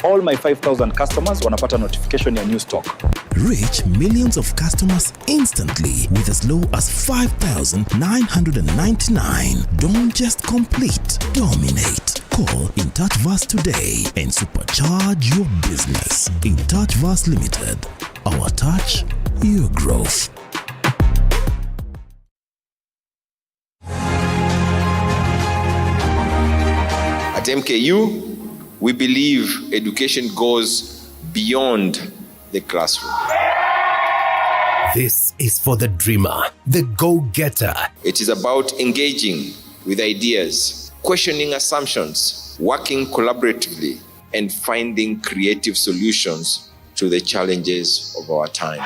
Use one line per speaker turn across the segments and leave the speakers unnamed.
all my 5,000 customers wanapata notification ya new stock.
Reach millions of customers instantly with as low as 5,999. Don't just complete, dominate. Call In Touch Verse today and supercharge your business. In Touch Verse Limited. Our touch, your growth.
At MKU, we believe education goes beyond the classroom.
This is for the dreamer, the go-getter.
It is about engaging with ideas, questioning assumptions, working collaboratively, and finding creative solutions to the challenges of our time.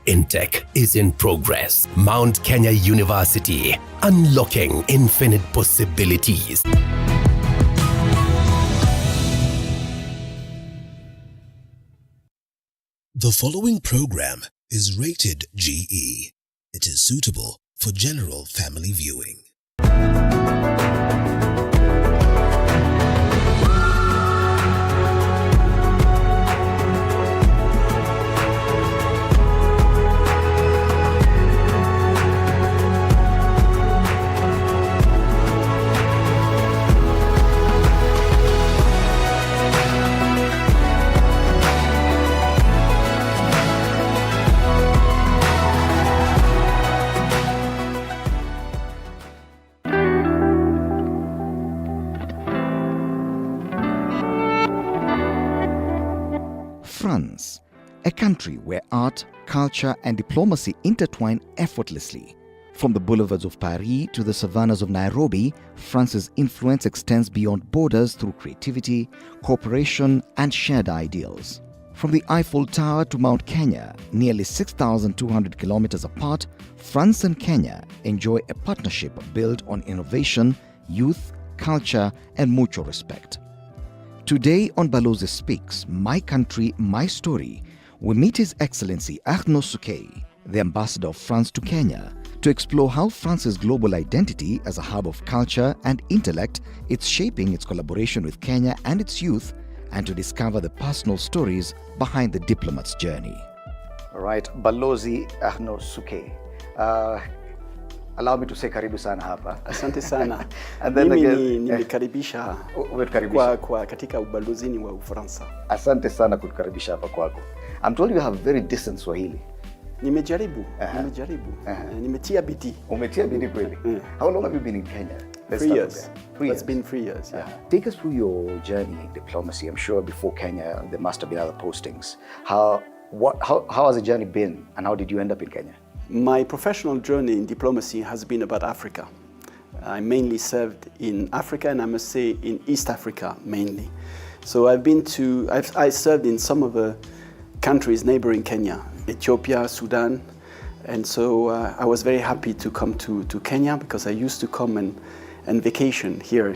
Intech is in progress. Mount Kenya University, unlocking infinite possibilities.
The following program is rated GE. It is suitable for general family viewing.
France, a country where art, culture and diplomacy intertwine effortlessly. From the boulevards of Paris to the savannas of Nairobi, France's influence extends beyond borders through creativity, cooperation and shared ideals. From the Eiffel Tower to Mount Kenya, nearly 6,200 kilometers apart, France and Kenya enjoy a partnership built on innovation, youth, culture and mutual respect. Today on BALOZI Speaks, My Country, My Story, we meet His Excellency Arnaud Souquet, the Ambassador of France to Kenya, to explore how France's global identity as a hub of culture and intellect is shaping its collaboration with Kenya and its youth, and to discover the personal stories behind the diplomat's journey. All right, Balozi Arnaud Souquet. Allow me to say karibu sana hapa.
Asante sana.
And then
mimi nimekaribisha kwa katika ubalozini wa Ufaransa.
Asante sana kutukaribisha hapa kwako. I'm told you have very decent Swahili.
Nimejaribu. Nimetia bidii.
Umetia bidii kweli? How long have you been in Kenya?
3 years. It's been 3 years, yeah.
Take us through your journey in diplomacy. I'm sure before Kenya there must have been other postings. How has the journey been and how did you end up in Kenya?
My professional journey in diplomacy has been about Africa. I mainly served in Africa, and I must say in East Africa mainly. So I served in some of the countries neighboring Kenya, Ethiopia, Sudan, and so I was very happy to come to Kenya because I used to come and vacation here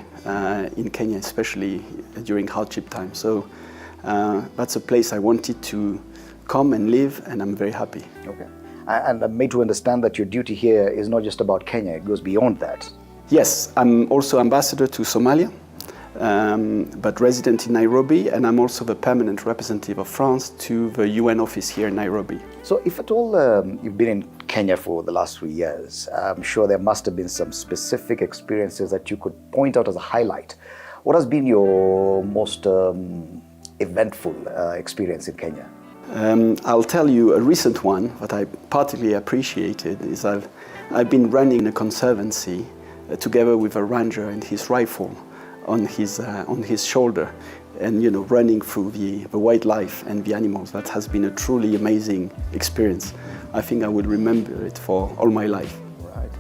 in Kenya, especially during hardship time. So that's a place I wanted to come and live, and I'm very happy.
Okay. And I'm made to understand that your duty here is not just about Kenya, it goes beyond that.
Yes, I'm also ambassador to Somalia, but resident in Nairobi, and I'm also the permanent representative of France to the UN office here in Nairobi.
So if at all you've been in Kenya for the last 3 years, I'm sure there must have been some specific experiences that you could point out as a highlight. What has been your most eventful experience in Kenya?
I'll tell you a recent one that I particularly appreciated is I've been running a conservancy together with a ranger and his rifle on his shoulder, and running through the wildlife and the animals. That has been a truly amazing experience. I think I will remember it for all my life.
Right.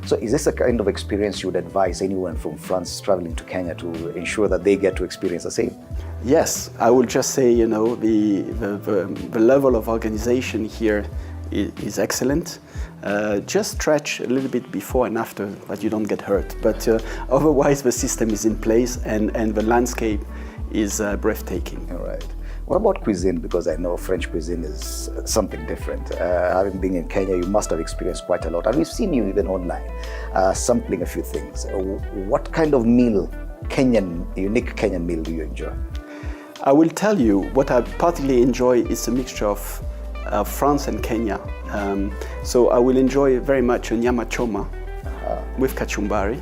So is this a kind of experience you would advise anyone from France traveling to Kenya to ensure that they get to experience the same?
Yes, I will just say, the level of organization here is excellent. Just stretch a little bit before and after, but you don't get hurt. But otherwise, the system is in place and the landscape is breathtaking.
All right. What about cuisine? Because I know French cuisine is something different. Having been in Kenya, you must have experienced quite a lot. And we've seen you even online, sampling a few things. What kind of meal unique Kenyan meal do you enjoy?
I will tell you what I particularly enjoy is a mixture of France and Kenya. So I will enjoy very much a nyama choma with kachumbari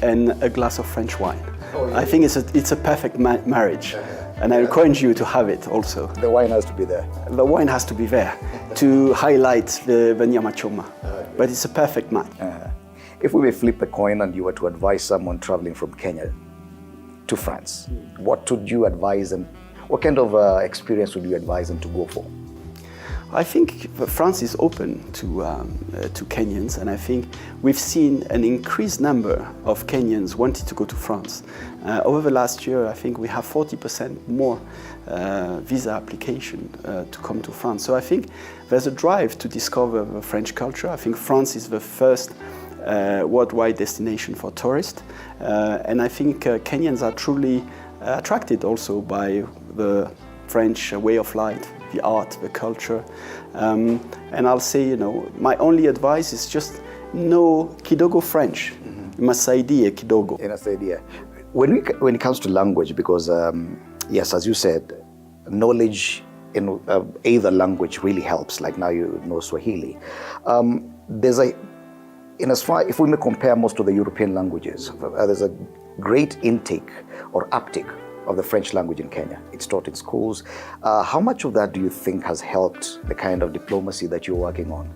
and a glass of French wine. Oh, yeah. I think it's a perfect marriage, and I encourage you to have it also.
The wine has to be there.
The wine has to be there to highlight the nyama choma, but it's a perfect match.
If we may flip the coin and you were to advise someone traveling from Kenya to France, what would you advise them? What kind of experience would you advise them to go for?
I think France is open to Kenyans, and I think we've seen an increased number of Kenyans wanting to go to France. Over the last year, I think we have 40% more visa application to come to France. So I think there's a drive to discover the French culture. I think France is the first worldwide destination for tourists, and I think Kenyans are truly attracted also by the French way of life, the art, the culture. And I'll say, my only advice is just know kidogo French. Masaidia kidogo.
Masaidia. When it comes to language, because yes, as you said, knowledge in either language really helps. Like now you know Swahili. If we may compare most of the European languages, there's a great intake or uptake of the French language in Kenya. It's taught in schools. How much of that do you think has helped the kind of diplomacy that you're working on?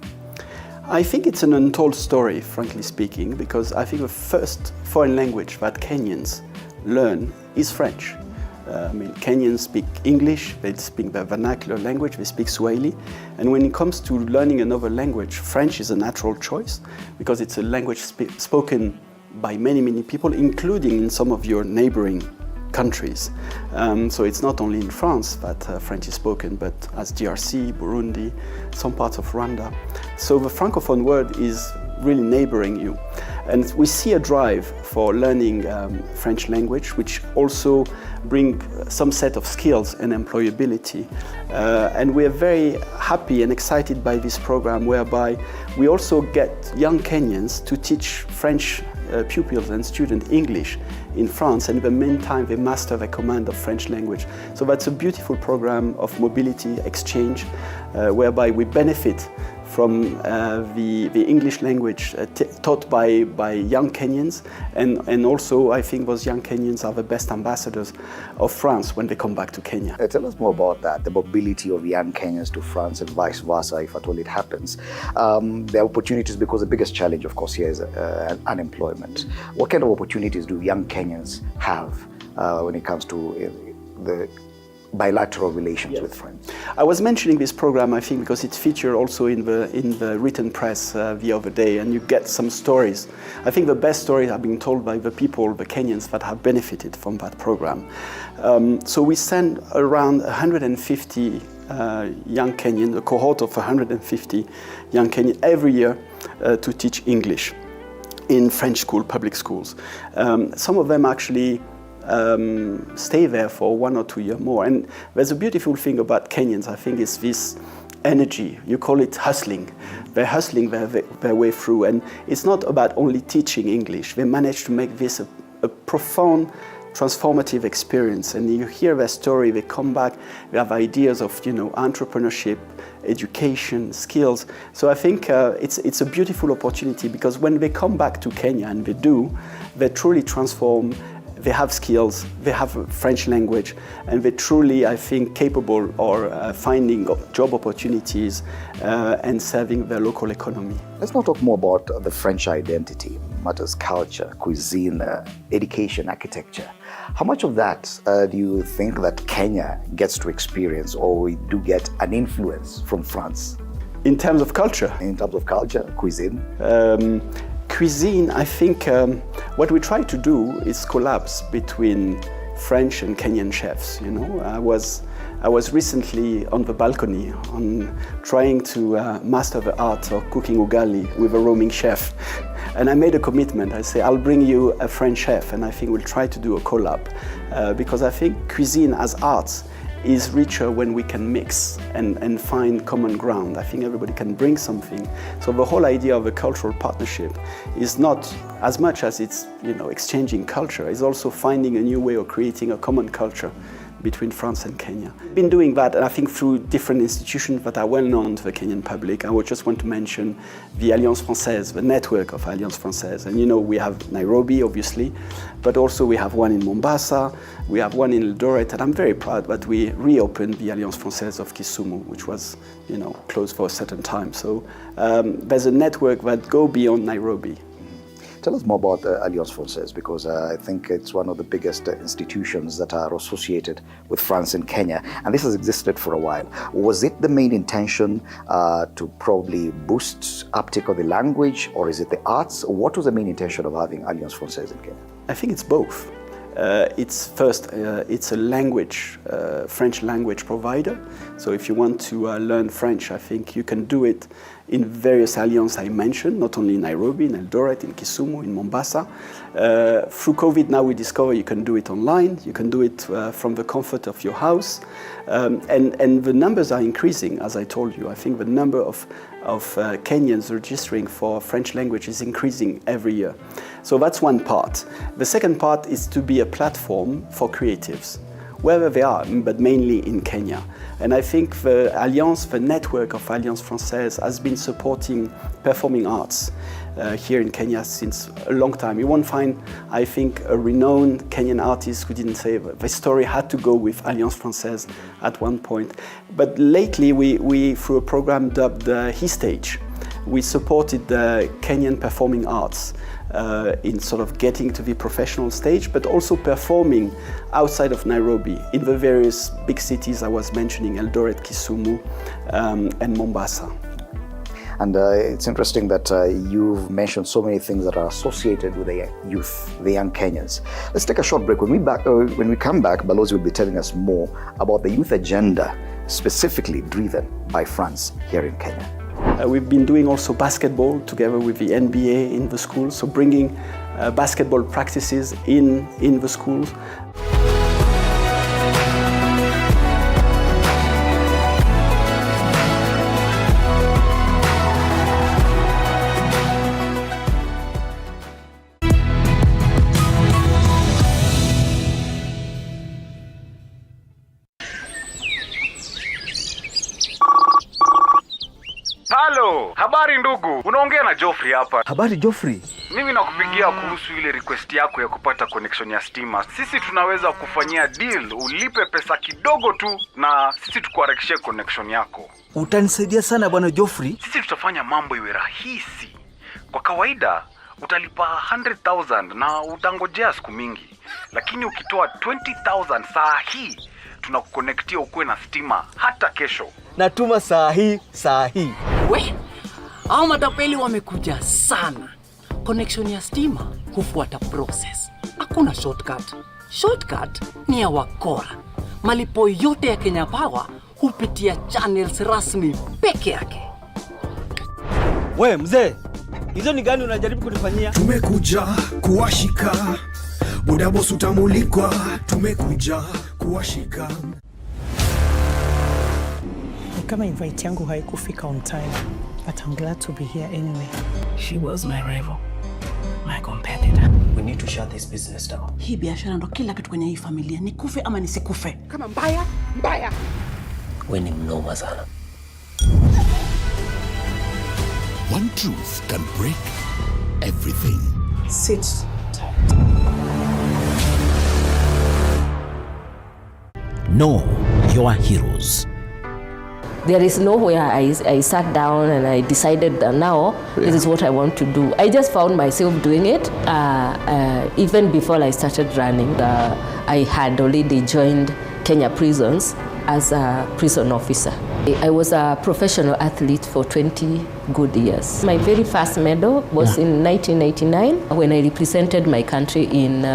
I think it's an untold story, frankly speaking, because I think the first foreign language that Kenyans learn is French. Kenyans speak English, they speak their vernacular language, they speak Swahili. And when it comes to learning another language, French is a natural choice because it's a language spoken by many, many people, including in some of your neighboring countries. So it's not only in France that French is spoken, but as DRC, Burundi, some parts of Rwanda. So the Francophone world is really neighboring you. And we see a drive for learning French language, which also bring some set of skills and employability. And we are very happy and excited by this program, whereby we also get young Kenyans to teach French pupils and students English in France, and in the meantime they master the command of French language. So that's a beautiful program of mobility exchange, whereby we benefit from the English language taught by young Kenyans, and also I think those young Kenyans are the best ambassadors of France when they come back to Kenya.
Tell us more about that, the mobility of young Kenyans to France and vice versa, if at all it happens. There are opportunities, because the biggest challenge, of course, here is unemployment. What kind of opportunities do young Kenyans have when it comes to the bilateral relations with France?
I was mentioning this program, I think, because it featured also in the written press the other day, and you get some stories. I think the best stories are being told by the people, the Kenyans, that have benefited from that program. So we send around 150 young Kenyans, a cohort of 150 young Kenyans every year to teach English in French school, public schools. Some of them actually stay there for 1 or 2 years more. And there's a beautiful thing about Kenyans, I think, is this energy. You call it hustling. They're hustling their way through. And it's not about only teaching English. They manage to make this a profound, transformative experience. And you hear their story, they come back, they have ideas of, entrepreneurship, education, skills. So I think it's a beautiful opportunity, because when they come back to Kenya, and they truly transform. They have skills, they have French language, and they're truly, I think, capable of finding job opportunities and serving their local economy.
Let's now talk more about the French identity, matters culture, cuisine, education, architecture. How much of that do you think that Kenya gets to experience, or we do get an influence from France?
In terms of culture?
In terms of culture, cuisine?
Cuisine, I think what we try to do is collapse between French and Kenyan chefs. I was recently on the balcony trying to master the art of cooking ugali with a roaming chef. And I made a commitment. I say, I'll bring you a French chef, and I think we'll try to do a collab. Because I think cuisine as art is richer when we can mix and find common ground. I think everybody can bring something. So the whole idea of a cultural partnership is not as much as it's exchanging culture, it's also finding a new way of creating a common culture between France and Kenya. We've been doing that, and I think through different institutions that are well known to the Kenyan public. I would just want to mention the Alliance Française, the network of Alliance Française. And we have Nairobi, obviously, but also we have one in Mombasa, we have one in Eldoret, and I'm very proud that we reopened the Alliance Française of Kisumu, which was closed for a certain time. So there's a network that go beyond Nairobi.
Tell us more about Alliance Française, because I think it's one of the biggest institutions that are associated with France and Kenya, and this has existed for a while. Was it the main intention to probably boost uptake of the language, or is it the arts? What was the main intention of having Alliance Française in Kenya?
I think it's both. It's a language, French language provider. So if you want to learn French, I think you can do it in various alliances I mentioned, not only in Nairobi, in Eldoret, in Kisumu, in Mombasa. Through COVID now we discover you can do it online, you can do it from the comfort of your house. And the numbers are increasing, as I told you. I think the number of Kenyans registering for French language is increasing every year. So that's one part. The second part is to be a platform for creatives, wherever they are, but mainly in Kenya. And I think the Alliance, the network of Alliance Française, has been supporting performing arts here in Kenya since a long time. You won't find, I think, a renowned Kenyan artist who didn't say the story had to go with Alliance Française at one point. But lately, we through a program dubbed HeStage, we supported the Kenyan performing arts in sort of getting to the professional stage, but also performing outside of Nairobi in the various big cities I was mentioning, Eldoret, Kisumu, and Mombasa.
And it's interesting that you've mentioned so many things that are associated with the youth, the young Kenyans. Let's take a short break. When we come back, Balozi will be telling us more about the youth agenda, specifically driven by France here in Kenya.
We've been doing also basketball together with the NBA in the schools, so bringing basketball practices in the schools.
Halo, habari ndugu. Unaongea na Geoffrey hapa.
Habari Geoffrey.
Mimi nakupigia kuhusu ile request yako ya kupata connection ya stima. Sisi tunaweza kufanyia deal, ulipe pesa kidogo tu na sisi tukuharakishie connection yako.
Utanisaidia sana bwana Geoffrey.
Sisi tutafanya mambo iwe rahisi. Kwa kawaida utalipa 100,000 na utangojea siku mingi. Lakini ukitoa 20,000 saa hii, tunakuconnectia ukuwe na stima hata kesho.
Natuma saa hii.
Hao matapeli wamekuja sana. Connection ya stima hufuata process. Hakuna shortcut. Shortcut ni ya wakora. Malipo yote ya Kenya Power hupitia channels rasmi peke yake.
We mzee, hizo ni gani unajaribu kunifanyia?
Tumekuja kuwashika, boda boss utamulikwa. Tumekuja kuwashika.
Kama invite yangu haikufika on time, but I'm glad to be here anyway.
She was my rival, my competitor.
We need to shut this business down.
Hii biashara ndo kila kitu kwenye hii familia. Nikufe ama nisikufe.
Kama mbaya. We ni mnoma sana.
One truth can break everything.
Sit tight.
Know your heroes.
There is nowhere I sat down and I decided that now this is what I want to do. I just found myself doing it. Even before I started running, I had already joined Kenya prisons as a prison officer. I was a professional athlete for 20 good years. My very first medal was in 1999 when I represented my country in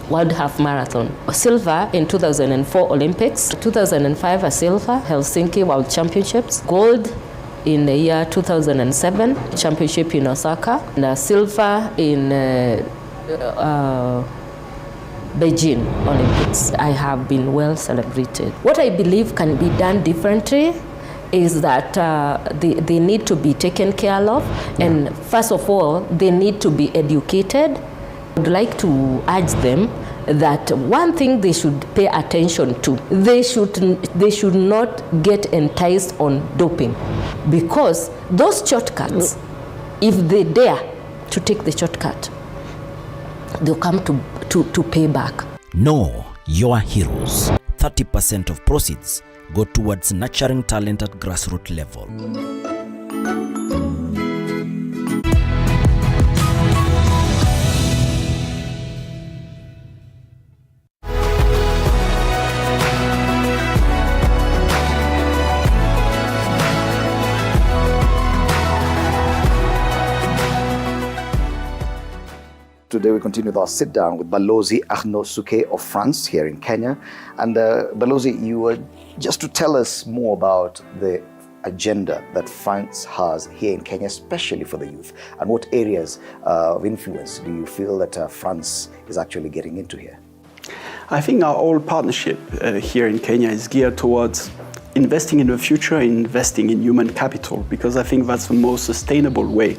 World Half Marathon. Silver in 2004 Olympics, 2005 a silver, Helsinki World Championships, gold in the year 2007, championship in Osaka, and a silver in Beijing Olympics. I have been well celebrated. What I believe can be done differently is that they need to be taken care of, and first of all, they need to be educated. I would like to urge them that one thing they should pay attention to, they should not get enticed on doping, because those shortcuts, if they dare to take the shortcut, they'll come to pay back.
Know your heroes. 30% of proceeds go towards nurturing talent at grassroots level.
Today we continue with our sit down with BALOZI Arnaud-Souquet of France here in Kenya. And BALOZI, you were just to tell us more about the agenda that France has here in Kenya, especially for the youth, and what areas of influence do you feel that France is actually getting into here?
I think our whole partnership here in Kenya is geared towards investing in the future, investing in human capital, because I think that's the most sustainable way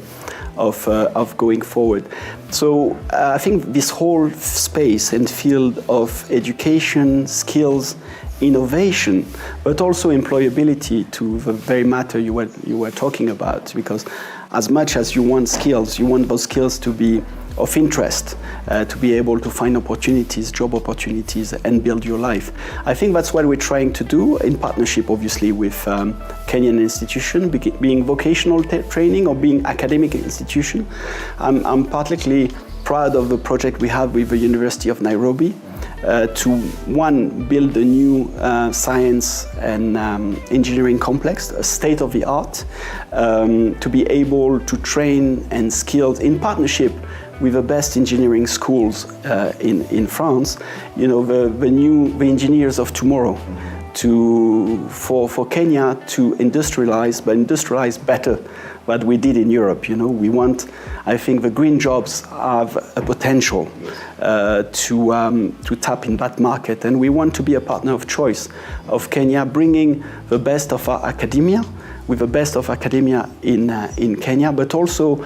of going forward. So I think this whole space and field of education, skills, innovation, but also employability, to the very matter you were talking about, because as much as you want skills, you want those skills to be of interest, to be able to find opportunities, job opportunities, and build your life. I think that's what we're trying to do in partnership, obviously, with Kenyan institution, being vocational training or being academic institution. I'm particularly proud of the project we have with the University of Nairobi to build a new science and engineering complex, a state-of-the-art, to be able to train and skills in partnership with the best engineering schools in France, you know, the engineers of tomorrow, for Kenya to industrialize, but industrialize better what we did in Europe. You know, we want, I think the green jobs have a potential to tap in that market, and we want to be a partner of choice of Kenya, bringing the best of our academia, with the best of academia in Kenya, but also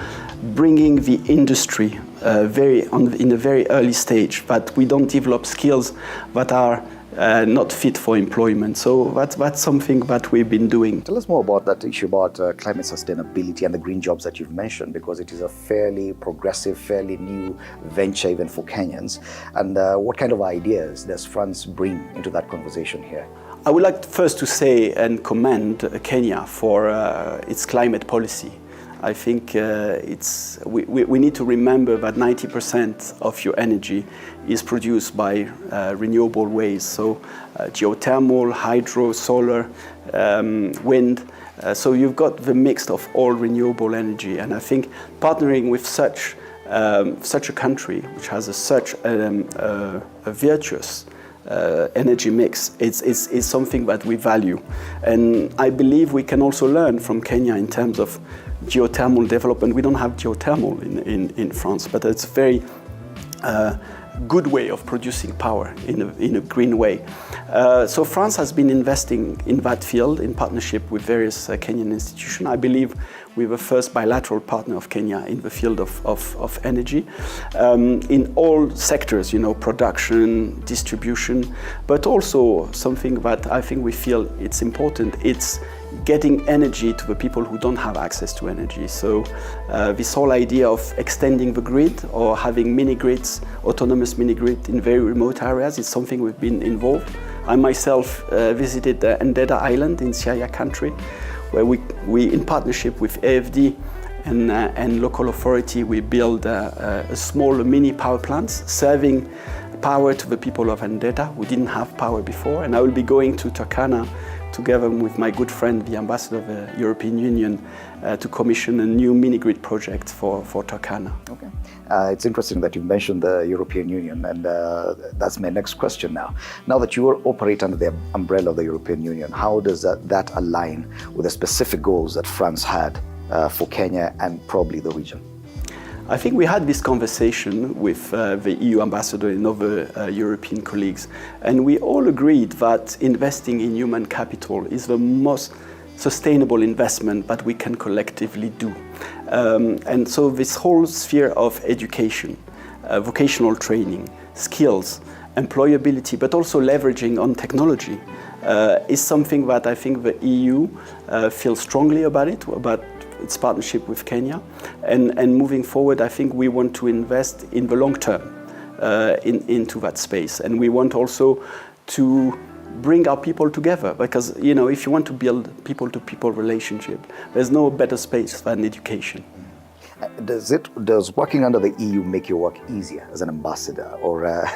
bringing the industry in a very early stage, that we don't develop skills that are not fit for employment. So that's something that we've been doing.
Tell us more about that issue about climate sustainability and the green jobs that you've mentioned, because it is a fairly progressive, fairly new venture even for Kenyans. And what kind of ideas does France bring into that conversation here?
I would like first to say and commend Kenya for its climate policy. I think we need to remember that 90% of your energy is produced by renewable ways. So geothermal, hydro, solar, wind. So you've got the mix of all renewable energy. And I think partnering with such a country which has such a virtuous energy mix is something that we value. And I believe we can also learn from Kenya in terms of geothermal development. We don't have geothermal in France, but it's a very good way of producing power in a green way. So France has been investing in that field in partnership with various Kenyan institutions. I believe we're the first bilateral partner of Kenya in the field of energy, in all sectors, you know, production, distribution, but also something that I think we feel it's important, it's getting energy to the people who don't have access to energy. So this whole idea of extending the grid or having mini-grids, autonomous mini-grid in very remote areas is something we've been involved. I myself visited Ndeda Island in Siaya country, where we in partnership with AFD and local authority, we build a small mini power plants serving power to the people of Ndeda who didn't have power before. And I will be going to Turkana together with my good friend, the ambassador of the European Union, to commission a new mini-grid project for Turkana.
Okay. It's interesting that you mentioned the European Union, and that's my next question now. Now that you operate under the umbrella of the European Union, how does that align with the specific goals that France had for Kenya and probably the region?
I think we had this conversation with the EU ambassador and other European colleagues, and we all agreed that investing in human capital is the most sustainable investment that we can collectively do. And so this whole sphere of education, vocational training, skills, employability, but also leveraging on technology is something that I think the EU feels strongly about its partnership with Kenya. And moving forward, I think we want to invest in the long term into that space. And we want also to bring our people together, because if you want to build people-to-people relationship, there's no better space than education.
Does working under the EU make your work easier as an ambassador, or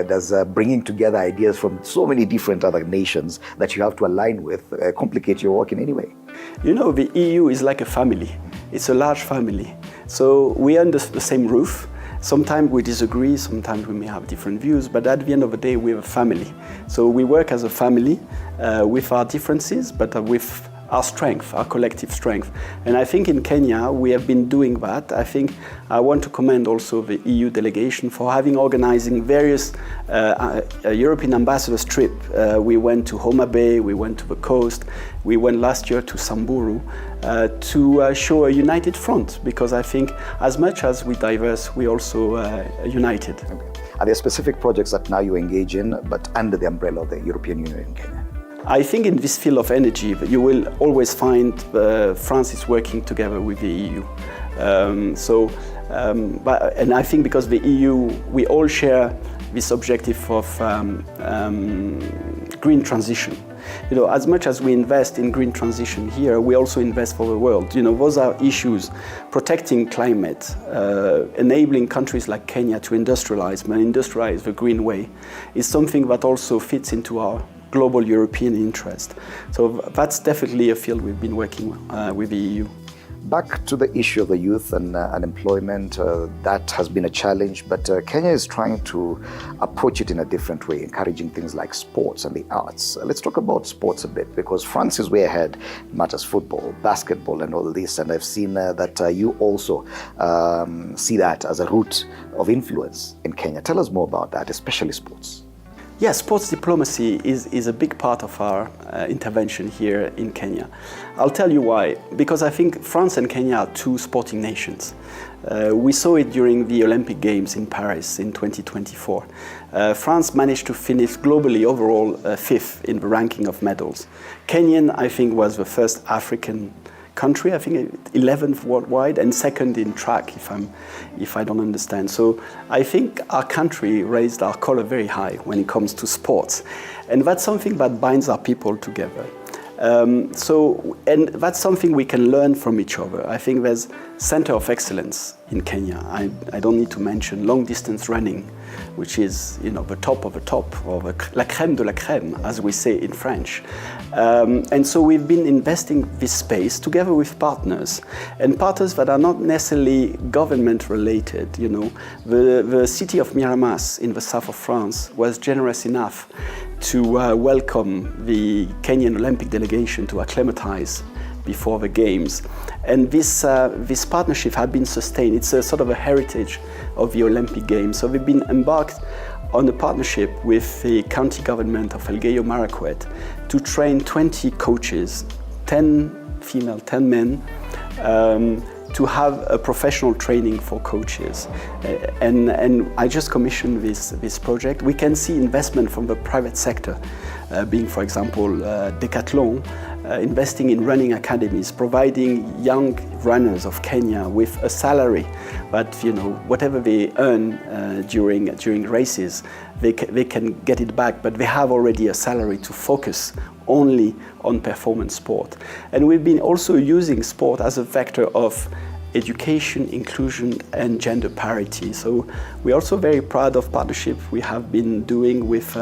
does bringing together ideas from so many different other nations that you have to align with complicate your work in any way?
The EU is like a family. It's a large family. So we are under the same roof. Sometimes we disagree, sometimes we may have different views, but at the end of the day, we're a family. So we work as a family with our differences, but with our strength, our collective strength. And I think in Kenya, we have been doing that. I think I want to commend also the EU delegation for organizing various European ambassadors trip. We went to Homa Bay, we went to the coast, we went last year to Samburu to show a united front, because I think as much as we diverse, we also united.
Okay. Are there specific projects that now you engage in, but under the umbrella of the European Union in Kenya?
I think in this field of energy, you will always find France is working together with the EU. And I think because the EU, we all share this objective of green transition. As much as we invest in green transition here, we also invest for the world. Those are issues: protecting climate, enabling countries like Kenya to industrialize the green way, is something that also fits into our global European interest. So that's definitely a field we've been working with the EU.
Back to the issue of the youth and unemployment, that has been a challenge, but Kenya is trying to approach it in a different way, encouraging things like sports and the arts. Let's talk about sports a bit, because France is way ahead in matters football, basketball and all this, and I've seen that you also see that as a route of influence in Kenya. Tell us more about that, especially sports.
Yes, sports diplomacy is a big part of our intervention here in Kenya. I'll tell you why. Because I think France and Kenya are two sporting nations. We saw it during the Olympic Games in Paris in 2024. France managed to finish globally overall fifth in the ranking of medals. Kenyan, I think, was the first African country, I think 11th worldwide, and second in track, if I don't understand. So I think our country raised our color very high when it comes to sports. And that's something that binds our people together. And that's something we can learn from each other. I think there's center of excellence in Kenya. I don't need to mention long distance running, which is the top of the top, or la crème de la crème, as we say in French. And so we've been investing this space together with partners, and partners that are not necessarily government related. The city of Miramas in the south of France was generous enough to welcome the Kenyan Olympic delegation to acclimatize before the Games. And this partnership had been sustained. It's a sort of a heritage of the Olympic Games. So we've been embarked on a partnership with the county government of Elgeyo Marakwet to train 20 coaches, 10 female, 10 men, to have a professional training for coaches. And I just commissioned this project. We can see investment from the private sector, being, for example, Decathlon, investing in running academies, providing young runners of Kenya with a salary that, whatever they earn during races, they can get it back, but they have already a salary to focus only on performance sport. And we've been also using sport as a vector of education, inclusion, and gender parity. So we're also very proud of partnership we have been doing with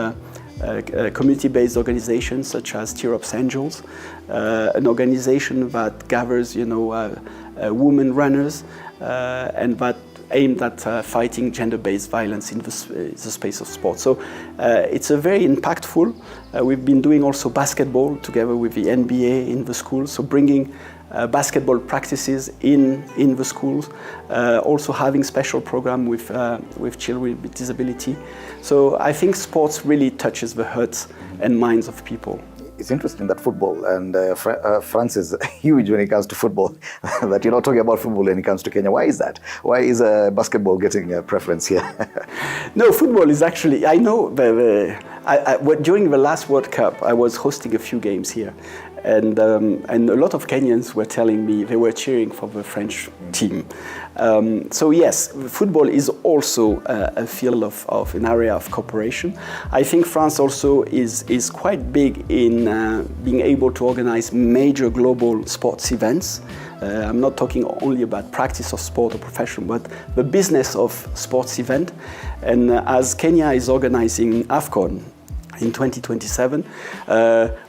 community-based organizations such as Tear Up's Angels, an organization that gathers, women runners, and that aimed at fighting gender-based violence in the space of sport. So it's a very impactful. We've been doing also basketball together with the NBA in the school, so bringing basketball practices in the schools, also having special program with children with disability. So I think sports really touches the hearts and minds of people.
It's interesting that football and France is huge when it comes to football, that you're not talking about football when it comes to Kenya. Why is that? Why is basketball getting a preference here?
No, football is actually, I know, during the last World Cup, I was hosting a few games here. And a lot of Kenyans were telling me they were cheering for the French team. So yes, football is also a field of an area of cooperation. I think France also is quite big in being able to organize major global sports events. I'm not talking only about practice of sport or profession, but the business of sports event. And as Kenya is organizing AFCON in 2027,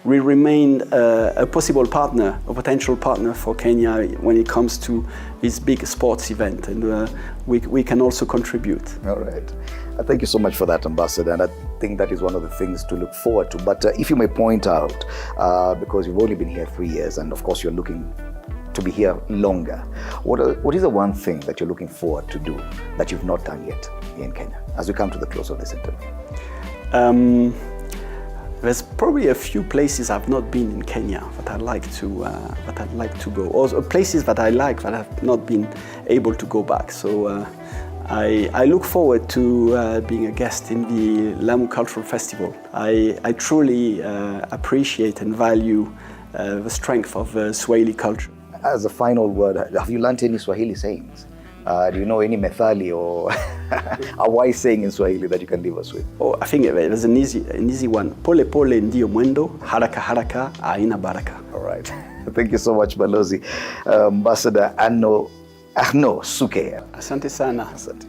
we remain a possible partner, a potential partner for Kenya when it comes to this big sports event, and we can also contribute.
All right. Thank you so much for that, Ambassador, and I think that is one of the things to look forward to. But if you may point out, because you've only been here 3 years, and of course you're looking to be here longer, what is the one thing that you're looking forward to do that you've not done yet here in Kenya, as we come to the close of this interview?
There's probably a few places I've not been in Kenya that I'd like to go, or places that I like that I've not been able to go back. So I look forward to being a guest in the Lamu Cultural Festival. I truly appreciate and value the strength of Swahili culture.
As a final word, have you learned any Swahili sayings? Do you know any methali or a wise saying in Swahili that you can leave us with?
Oh, I think there's an easy one. Pole pole ndio mwendo, haraka haraka haina baraka.
All right. Thank you so much, Balozi. Ambassador Arnaud Suke.
Asante sana.
Asante.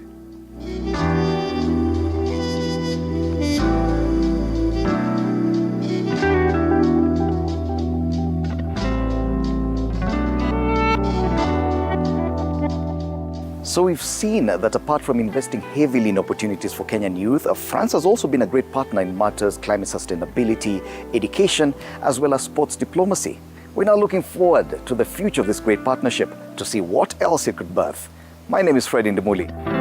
So we've seen that apart from investing heavily in opportunities for Kenyan youth, France has also been a great partner in matters climate sustainability, education, as well as sports diplomacy. We're now looking forward to the future of this great partnership to see what else it could birth. My name is Fred Indemuli.